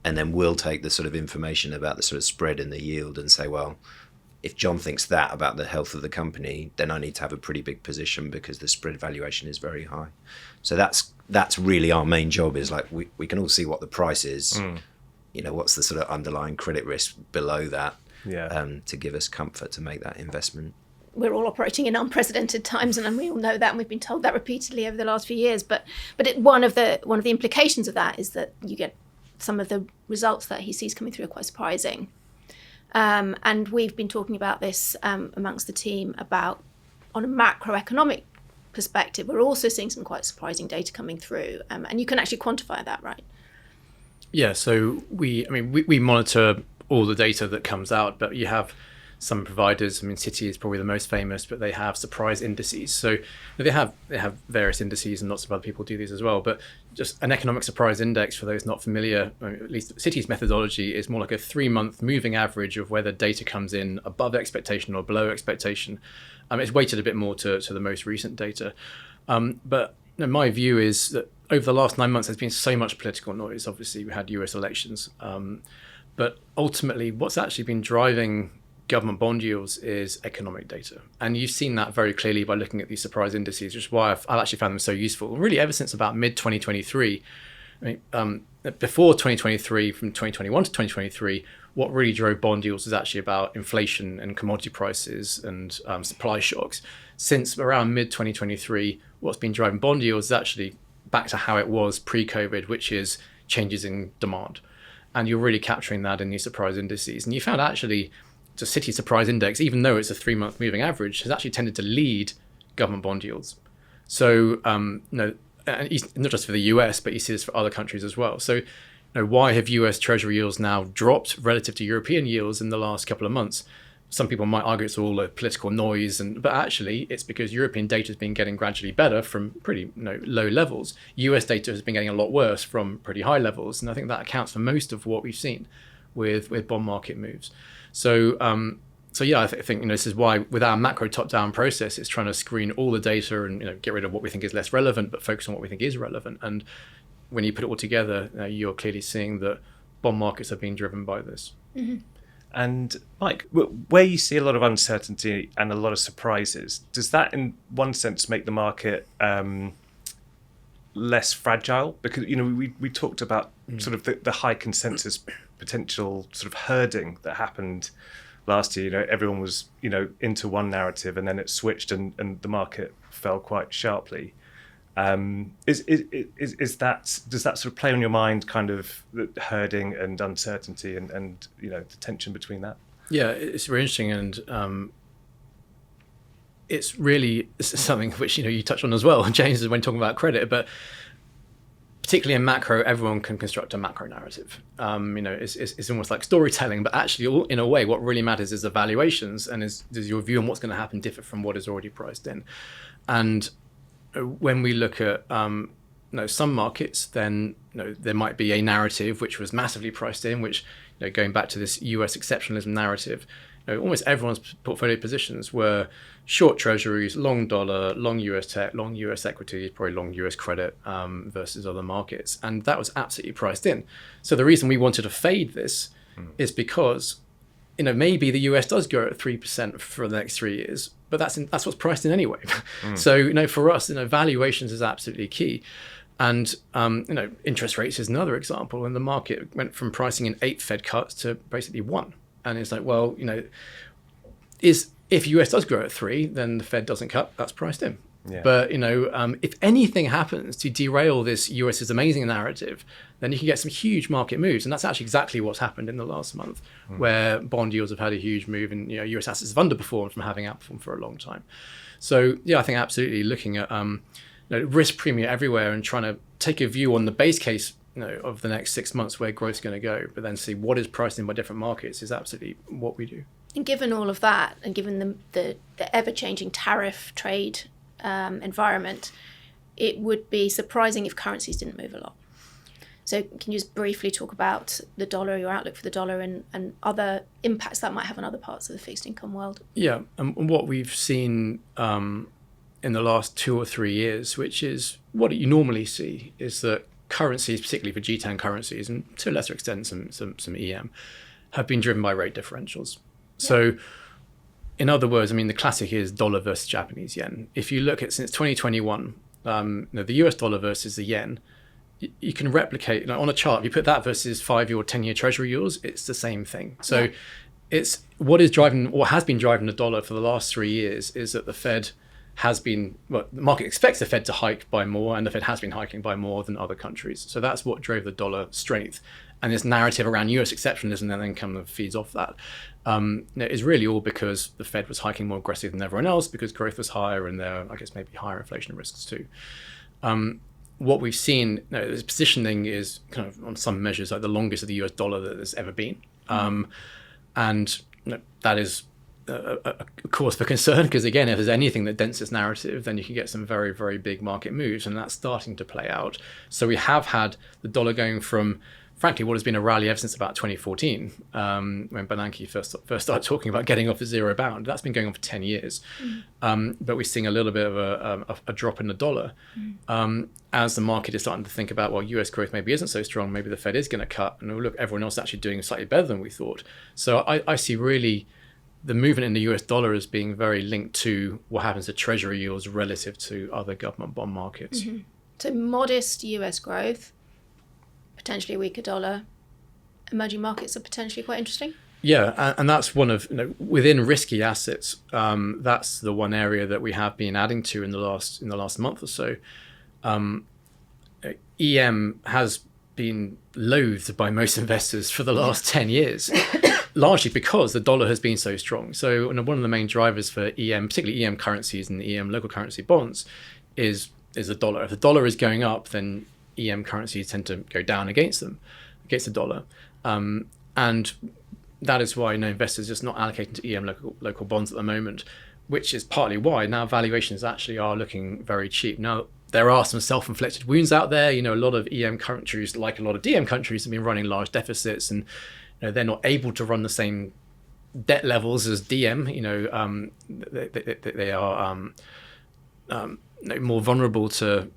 And then we'll take the sort of information about the sort of spread and the yield and say, well, if John thinks that about the health of the company, then I need to have a pretty big position because the spread valuation is very high. So that's really our main job, is like we can all see what the price is. What's the sort of underlying credit risk below that, to give us comfort to make that investment. We're all operating in unprecedented times, and we all know that, and we've been told that repeatedly over the last few years. But one of the implications of that is that you get some of the results that he sees coming through are quite surprising. And we've been talking about this amongst the team about, on a macroeconomic perspective, we're also seeing some quite surprising data coming through, and you can actually quantify that, right? Yeah, so we monitor all the data that comes out, but you have some providers. Citi is probably the most famous, but they have surprise indices. So they have various indices, and lots of other people do these as well. But just an economic surprise index, for those not familiar, at least Citi's methodology is more like a 3-month moving average of whether data comes in above expectation or below expectation. It's weighted a bit more to the most recent data. But my view is that over the last 9 months, there's been so much political noise. Obviously, we had US elections. But ultimately, what's actually been driving government bond yields is economic data. And you've seen that very clearly by looking at these surprise indices, which is why I've actually found them so useful. Really, ever since about mid-2023, before 2023, from 2021 to 2023, what really drove bond yields was actually about inflation and commodity prices and supply shocks. Since around mid-2023, what's been driving bond yields is actually back to how it was pre-COVID, which is changes in demand. And you're really capturing that in these surprise indices. And you found actually the Citi Surprise Index, even though it's a 3-month moving average, has actually tended to lead government bond yields. So, not just for the US, but you see this for other countries as well. So, why have US Treasury yields now dropped relative to European yields in the last couple of months? Some people might argue it's all a political noise, but actually it's because European data has been getting gradually better from pretty low levels. US data has been getting a lot worse from pretty high levels, and I think that accounts for most of what we've seen with bond market moves. So yeah, I think this is why with our macro top-down process, it's trying to screen all the data and get rid of what we think is less relevant, but focus on what we think is relevant. And when you put it all together, you're clearly seeing that bond markets are being driven by this. Mm-hmm. And Mike, where you see a lot of uncertainty and a lot of surprises, does that in one sense make the market less fragile? Because we talked about sort of the high consensus potential sort of herding that happened last year. Everyone was into one narrative, and then it switched and the market fell quite sharply. Does that sort of play on your mind, kind of the herding and uncertainty and the tension between that? Yeah, it's really interesting, and it's something which you touched on as well, James, when talking about credit. But particularly in macro, everyone can construct a macro narrative. It's almost like storytelling, but actually, in a way, what really matters is the valuations, and does your view on what's going to happen differ from what is already priced in. And when we look at some markets, then there might be a narrative which was massively priced in, which going back to this US exceptionalism narrative, almost everyone's portfolio positions were short treasuries, long dollar, long US tech, long US equities, probably long US credit versus other markets, and that was absolutely priced in. So the reason we wanted to fade this is because maybe the US does grow at 3% for the next 3 years, but that's what's priced in anyway. So for us, valuations is absolutely key. And interest rates is another example. And the market went from pricing in 8 Fed cuts to basically 1. And it's like, well, if US does grow at 3, then the Fed doesn't cut. That's priced in. Yeah. But if anything happens to derail this US is amazing narrative, then you can get some huge market moves, and that's actually exactly what's happened in the last month, where bond yields have had a huge move, and US assets have underperformed from having outperformed for a long time. So yeah, I think absolutely looking at risk premium everywhere and trying to take a view on the base case of the next 6 months where growth is going to go, but then see what is priced in by different markets is absolutely what we do. And given all of that, and given the ever-changing tariff trade environment, it would be surprising if currencies didn't move a lot. So can you just briefly talk about the dollar, your outlook for the dollar, and other impacts that might have on other parts of the fixed income world? Yeah, and what we've seen in the last 2 or 3 years, which is what you normally see, is that currencies, particularly for G10 currencies, and to a lesser extent some EM, have been driven by rate differentials. Yeah. So in other words, I mean, the classic is dollar versus Japanese yen. If you look at since 2021, the US dollar versus the yen, you can replicate on a chart. If you put that versus 5-year or 10-year Treasury yields, it's the same thing. So it's what has been driving the dollar for the last 3 years is that the Fed has been, the market expects the Fed to hike by more, and the Fed has been hiking by more than other countries. So that's what drove the dollar strength. And this narrative around US exceptionalism that then kind of feeds off that is really all because the Fed was hiking more aggressively than everyone else because growth was higher and there are, I guess, maybe higher inflation risks too. What we've seen, this positioning is kind of on some measures like the longest of the US dollar that there's ever been. And that is a cause for concern because, again, if there's anything that dents this narrative, then you can get some very, very big market moves, and that's starting to play out. So we have had the dollar going from, frankly, what has been a rally ever since about 2014, when Bernanke first started talking about getting off a zero bound. That's been going on for 10 years. But we're seeing a little bit of a drop in the dollar as the market is starting to think about, well, US growth maybe isn't so strong. Maybe the Fed is going to cut. And look, everyone else is actually doing slightly better than we thought. So I see really the movement in the US dollar as being very linked to what happens to Treasury yields relative to other government bond markets. So modest US growth, potentially a weaker dollar. Emerging markets are potentially quite interesting. Yeah, and that's one of, within risky assets, that's the one area that we have been adding to in the last month or so. EM has been loathed by most investors for the last 10 years, largely because the dollar has been so strong. So one of the main drivers for EM, particularly EM currencies and EM local currency bonds, is the dollar. If the dollar is going up, then EM currencies tend to go down against the dollar. And that is why investors are just not allocating to EM local bonds at the moment, which is partly why now valuations actually are looking very cheap. Now, there are some self-inflicted wounds out there. A lot of EM countries, like a lot of DM countries, have been running large deficits, and they're not able to run the same debt levels as DM. They are more vulnerable to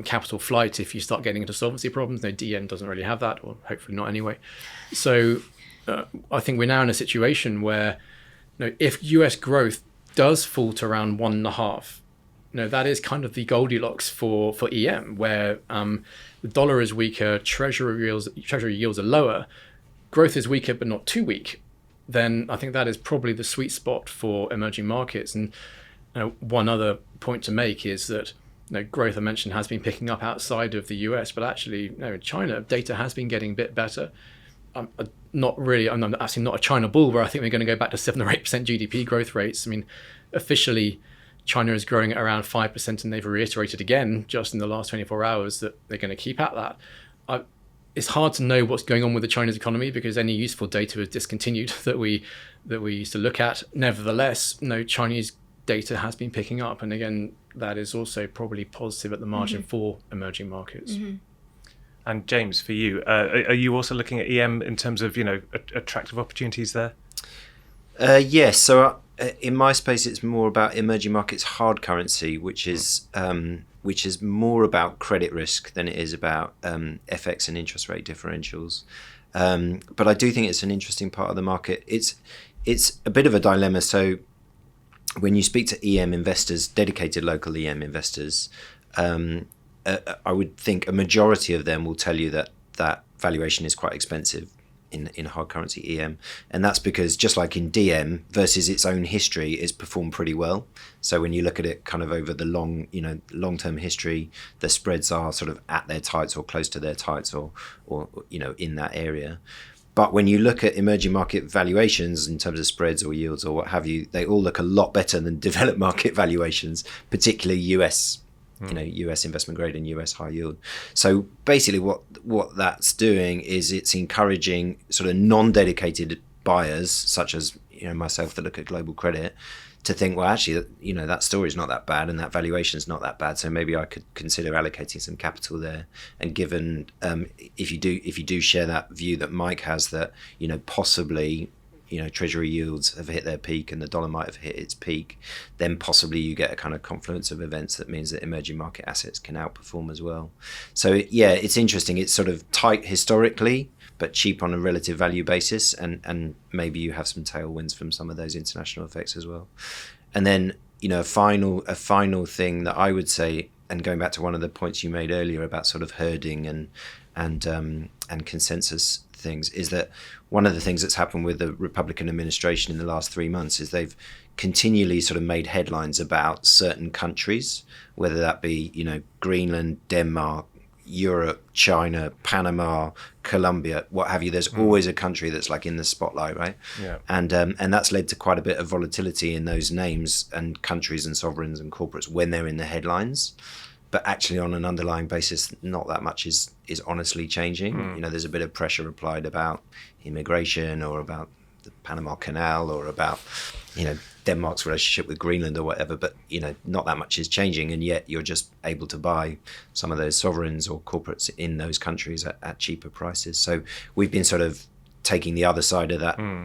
capital flight if you start getting into solvency problems. DM doesn't really have that, or hopefully not anyway. So I think we're now in a situation where if US growth does fall to around 1.5, that is kind of the Goldilocks for EM, where the dollar is weaker, treasury yields are lower, growth is weaker but not too weak. Then I think that is probably the sweet spot for emerging markets. And one other point to make is that growth, I mentioned, has been picking up outside of the US, but actually, China data has been getting a bit better. I'm actually not a China bull, where I think we're going to go back to 7 or 8% GDP growth rates. I mean, officially, China is growing at around 5%, and they've reiterated again just in the last 24 hours that they're going to keep at that. It's hard to know what's going on with the Chinese economy because any useful data is discontinued that we used to look at. Nevertheless, Chinese data has been picking up, and again, that is also probably positive at the margin for emerging markets. And James, for you, are you also looking at EM in terms of attractive opportunities there? Yes. So in my space, it's more about emerging markets hard currency, which is more about credit risk than it is about FX and interest rate differentials. But I do think it's an interesting part of the market. It's a bit of a dilemma. So when you speak to EM investors, dedicated local EM investors, I would think a majority of them will tell you that valuation is quite expensive in hard currency EM, and that's because just like in DM versus its own history, it's performed pretty well. So when you look at it kind of over the long-term history, the spreads are sort of at their tights or close to their tights or in that area. But when you look at emerging market valuations in terms of spreads or yields or what have you, they all look a lot better than developed market valuations, particularly US investment grade and US high yield. So basically what that's doing is it's encouraging sort of non-dedicated buyers, such as myself that look at global credit, to think, well, actually, that story is not that bad and that valuation is not that bad. So maybe I could consider allocating some capital there. And given if you do share that view that Mike has, that possibly Treasury yields have hit their peak and the dollar might have hit its peak, then possibly you get a kind of confluence of events that means that emerging market assets can outperform as well. So yeah, it's interesting. It's sort of tight historically, but cheap on a relative value basis, and maybe you have some tailwinds from some of those international effects as well. And then a final thing that I would say, and going back to one of the points you made earlier about sort of herding and consensus things, is that one of the things that's happened with the Republican administration in the last 3 months is they've continually sort of made headlines about certain countries, whether that be Greenland, Denmark, Europe, China, Panama, Colombia, what have you. There's always a country that's like in the spotlight, right? Yeah. And that's led to quite a bit of volatility in those names and countries and sovereigns and corporates when they're in the headlines. But actually, on an underlying basis, not that much is honestly changing. There's a bit of pressure applied about immigration or about the Panama Canal or about Denmark's relationship with Greenland or whatever, but not that much is changing, and yet you're just able to buy some of those sovereigns or corporates in those countries at cheaper prices. So we've been sort of taking the other side of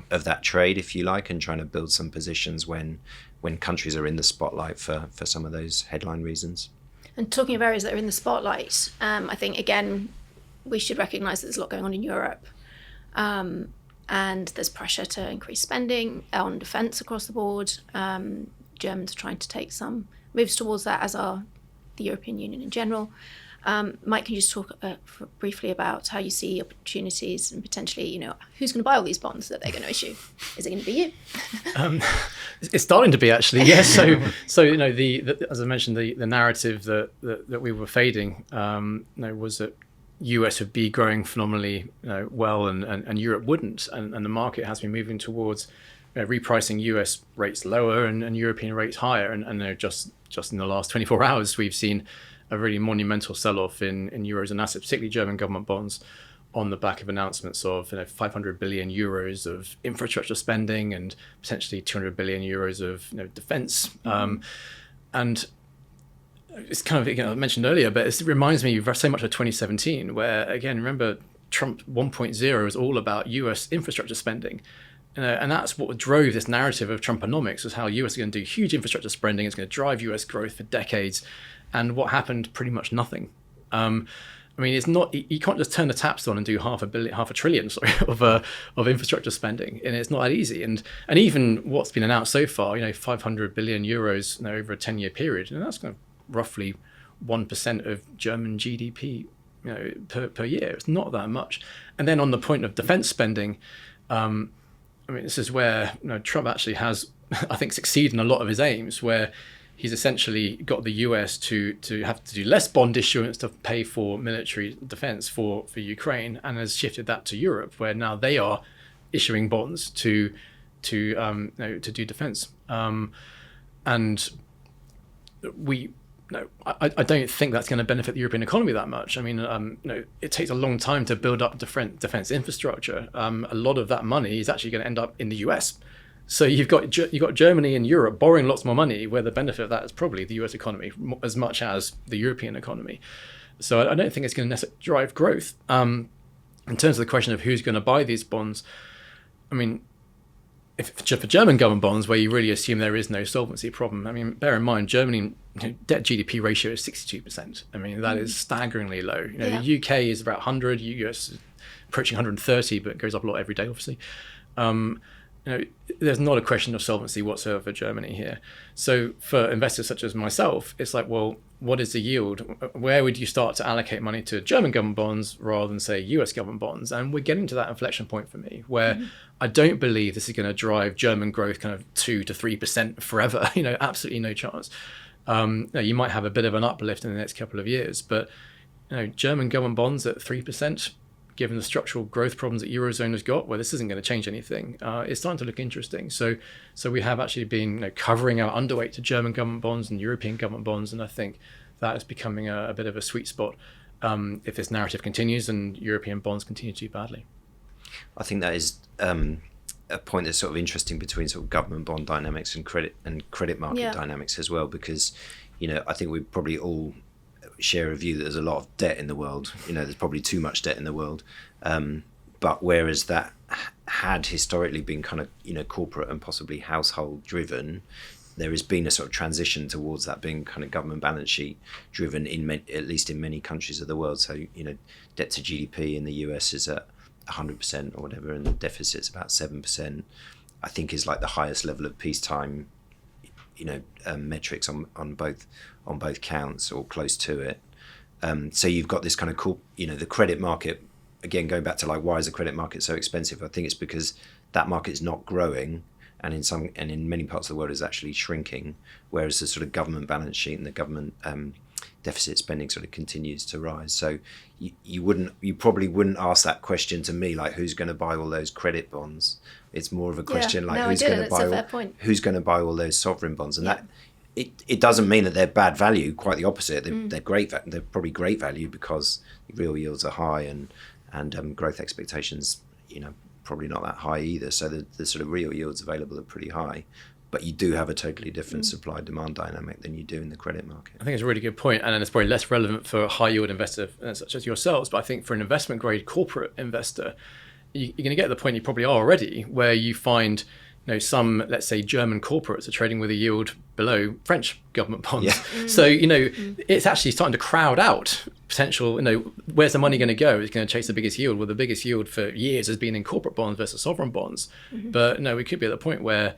that trade, if you like, and trying to build some positions when countries are in the spotlight for some of those headline reasons. And talking of areas that are in the spotlight, I think, again, we should recognise that there's a lot going on in Europe. And there's pressure to increase spending on defence across the board. Germans are trying to take some moves towards that, as are the European Union in general. Mike, can you just talk briefly about how you see opportunities and potentially, who's going to buy all these bonds that they're going to issue? Is it going to be you? It's starting to be, actually, yes. So as I mentioned, the narrative that we were fading was that US would be growing phenomenally well and Europe wouldn't, and the market has been moving towards repricing US rates lower and European rates higher, and just in the last 24 hours we've seen a really monumental sell-off in euros and assets, particularly German government bonds, on the back of announcements of 500 billion euros of infrastructure spending and potentially 200 billion euros of defense. And it's kind of, I mentioned earlier, but it reminds me so much of 2017, where, again, remember, Trump 1.0 was all about US infrastructure spending. And that's what drove this narrative of Trumponomics, was how US is going to do huge infrastructure spending, it's going to drive US growth for decades. And what happened? Pretty much nothing. It's not, you can't just turn the taps on and do half a trillion of infrastructure spending, and it's not that easy. And even what's been announced so far, 500 billion euros over a 10-year period, and that's kind of roughly 1% of German GDP, per year. It's not that much. And then on the point of defense spending, this is where Trump actually has, I think, succeeded in a lot of his aims, where he's essentially got the US to have to do less bond issuance to pay for military defense for Ukraine, and has shifted that to Europe, where now they are issuing bonds to do defense. And I don't think that's going to benefit the European economy that much. It takes a long time to build up different defense infrastructure. A lot of that money is actually going to end up in the US. So you've got Germany and Europe borrowing lots more money, where the benefit of that is probably the US economy as much as the European economy. So I don't think it's going to necessarily drive growth. In terms of the question of who's going to buy these bonds, if for German government bonds, where you really assume there is no solvency problem, bear in mind, Germany debt GDP ratio is 62%. That is staggeringly low. The UK is about 100, US is approaching 130, but it goes up a lot every day, obviously. There's not a question of solvency whatsoever for Germany here. So for investors such as myself, it's like, well, what is the yield? Where would you start to allocate money to German government bonds rather than, say, US government bonds? And we're getting to that inflection point for me, where I don't believe this is going to drive German growth kind of 2 to 3% forever. Absolutely no chance. You might have a bit of an uplift in the next couple of years, but German government bonds at 3%, given the structural growth problems that Eurozone has got, well, this isn't going to change anything. It's starting to look interesting. So we have actually been covering our underweight to German government bonds and European government bonds, and I think that is becoming a bit of a sweet spot if this narrative continues and European bonds continue to do badly. I think that is a point that's sort of interesting between sort of government bond dynamics and credit market dynamics as well, because I think we probably all share a view that there's a lot of debt in the world. There's probably too much debt in the world, but whereas that had historically been kind of corporate and possibly household driven, there has been a sort of transition towards that being kind of government balance sheet driven at least in many countries of the world. So debt to GDP in the US is at 100% or whatever, and the deficit's about 7%. I think is like the highest level of peacetime metrics on both counts or close to it. So you've got this kind of cool, the credit market, again, going back to like, why is the credit market so expensive? I think it's because that market is not growing, and in many parts of the world is actually shrinking, whereas the sort of government balance sheet and the government deficit spending sort of continues to rise. So you probably wouldn't ask that question to me, like, who's going to buy all those credit bonds? It's more of a question who's going to buy all those sovereign bonds, and that it doesn't mean that they're bad value. Quite the opposite. They're great. They're probably great value because real yields are high and growth expectations, probably not that high either. So the sort of real yields available are pretty high. But you do have a totally different supply-demand dynamic than you do in the credit market. I think it's a really good point, and it's probably less relevant for a high-yield investor such as yourselves, but I think for an investment-grade corporate investor, you're going to get to the point you probably are already, where you find some, let's say, German corporates are trading with a yield below French government bonds. Yeah. So, it's actually starting to crowd out potential, where's the money going to go? It's going to chase the biggest yield. Well, the biggest yield for years has been in corporate bonds versus sovereign bonds. But we could be at the point where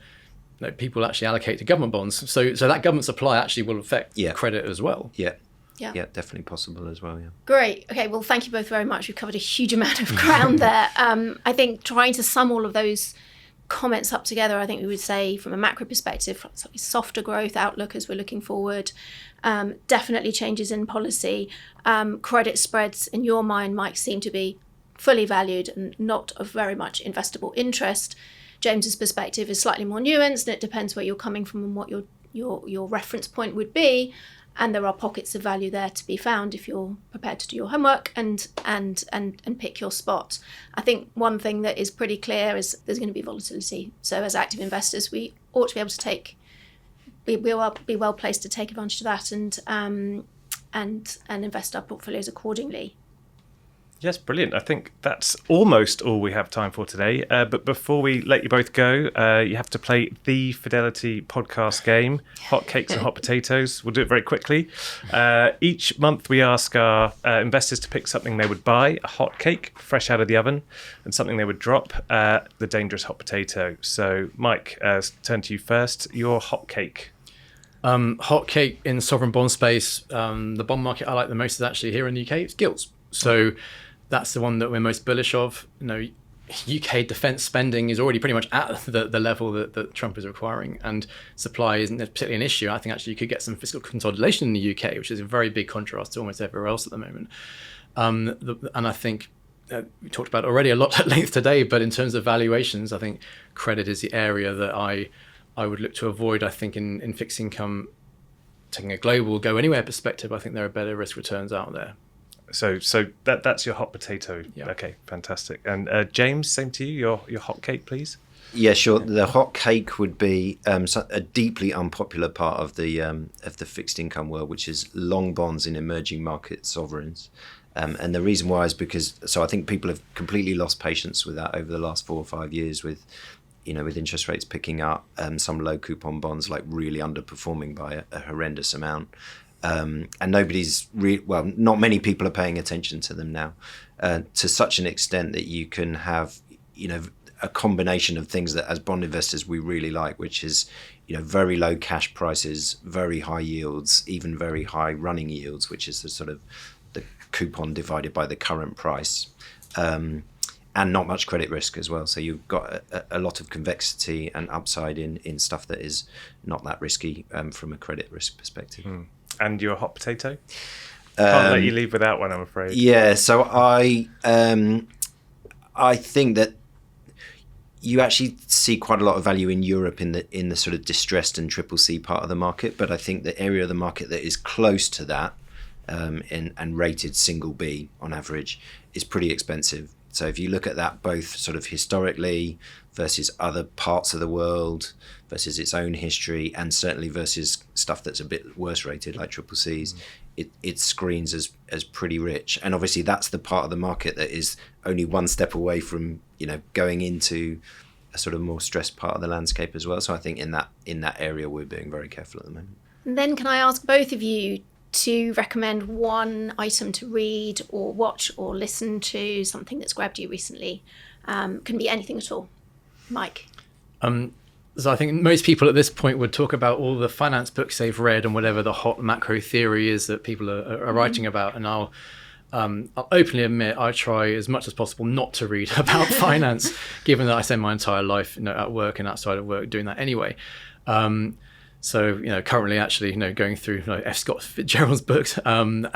people actually allocate to government bonds. So that government supply actually will affect credit as well. Yeah, definitely possible as well. Yeah. Great. Okay. Well, thank you both very much. We've covered a huge amount of ground there. I think trying to sum all of those comments up together, I think we would say from a macro perspective, softer growth outlook as we're looking forward, definitely changes in policy, credit spreads in your mind might seem to be fully valued and not of very much investable interest. James's perspective is slightly more nuanced, and it depends where you're coming from and what your reference point would be. And there are pockets of value there to be found if you're prepared to do your homework and pick your spot. I think one thing that is pretty clear is there's going to be volatility. So as active investors, we ought to be able to be well placed to take advantage of that and invest our portfolios accordingly. Yes, brilliant. I think that's almost all we have time for today. But before we let you both go, you have to play the Fidelity podcast game, Hot Cakes and Hot Potatoes. We'll do it very quickly. Each month we ask our investors to pick something they would buy, a hot cake, fresh out of the oven, and something they would drop, the dangerous hot potato. So, Mike, turn to you first. Your hot cake. Hot cake in sovereign bond space. The bond market I like the most is actually here in the UK. It's gilts. So that's the one that we're most bullish of. UK defence spending is already pretty much at the level that Trump is requiring, and supply isn't particularly an issue. I think actually you could get some fiscal consolidation in the UK, which is a very big contrast to almost everywhere else at the moment. And I think we talked about it already a lot at length today, but in terms of valuations, I think credit is the area that I would look to avoid. I think in fixed income, taking a global go anywhere perspective, I think there are better risk returns out there. So that's your hot potato. Yeah. Okay, fantastic. And James, same to you. Your hot cake, please. Yeah, sure. The hot cake would be a deeply unpopular part of the fixed income world, which is long bonds in emerging market sovereigns. And the reason why is because I think people have completely lost patience with that over the last 4 or 5 years with interest rates picking up, some low coupon bonds like really underperforming by a horrendous amount. And not many people are paying attention to them now, to such an extent that you can have, a combination of things that as bond investors we really like, which is, very low cash prices, very high yields, even very high running yields, which is the sort of the coupon divided by the current price, and not much credit risk as well. So you've got a lot of convexity and upside in stuff that is not that risky from a credit risk perspective. And your hot potato? Can't let you leave without one, I'm afraid. Yeah, so I think that you actually see quite a lot of value in Europe in the sort of distressed and triple C part of the market, but I think the area of the market that is close to that and rated single B on average is pretty expensive. So if you look at that both sort of historically versus other parts of the world, versus its own history, and certainly versus stuff that's a bit worse rated like triple Cs, it screens as pretty rich. And obviously that's the part of the market that is only one step away from, going into a sort of more stressed part of the landscape as well. So I think in that area we're being very careful at the moment. And then can I ask both of you to recommend one item to read or watch or listen to, something that's grabbed you recently? Can be anything at all. Mike? So I think most people at this point would talk about all the finance books they've read and whatever the hot macro theory is that people are writing about. And I'll openly admit I try as much as possible not to read about finance, given that I spend my entire life at work and outside of work doing that anyway. So currently actually going through F. Scott Fitzgerald's books, and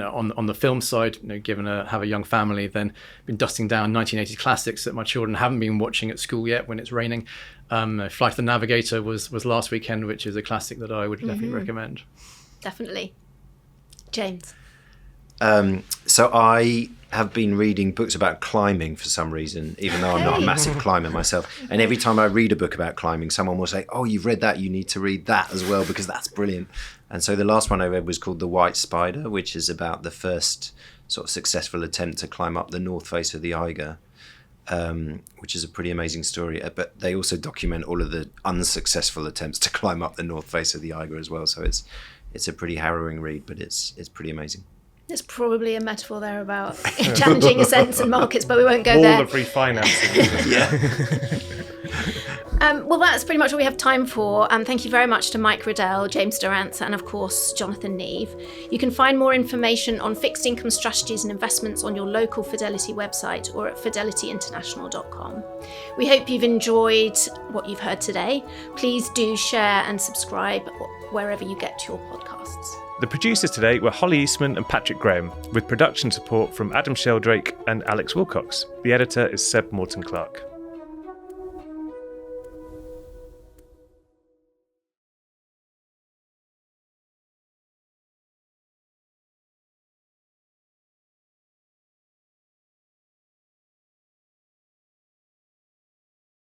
on the film side, given have a young family, then been dusting down 1980s classics that my children haven't been watching at school yet when it's raining. Flight of the Navigator was last weekend, which is a classic that I would definitely recommend. Definitely. James? So I have been reading books about climbing for some reason, even though I'm not a massive climber myself. And every time I read a book about climbing, someone will say, "Oh, you've read that, you need to read that as well, because that's brilliant." And so the last one I read was called The White Spider, which is about the first sort of successful attempt to climb up the north face of the Eiger, which is a pretty amazing story. But they also document all of the unsuccessful attempts to climb up the north face of the Eiger as well. So it's a pretty harrowing read, but it's pretty amazing. There's probably a metaphor there about challenging ascents and markets, but we won't go there. All of refinancing. Well, that's pretty much all we have time for. Thank you very much to Mike Riddell, James Durance, and of course, Jonathan Neve. You can find more information on fixed income strategies and investments on your local Fidelity website or at fidelityinternational.com. We hope you've enjoyed what you've heard today. Please do share and subscribe wherever you get your podcasts. The producers today were Holly Eastman and Patrick Graham, with production support from Adam Sheldrake and Alex Wilcox. The editor is Seb Morton-Clark.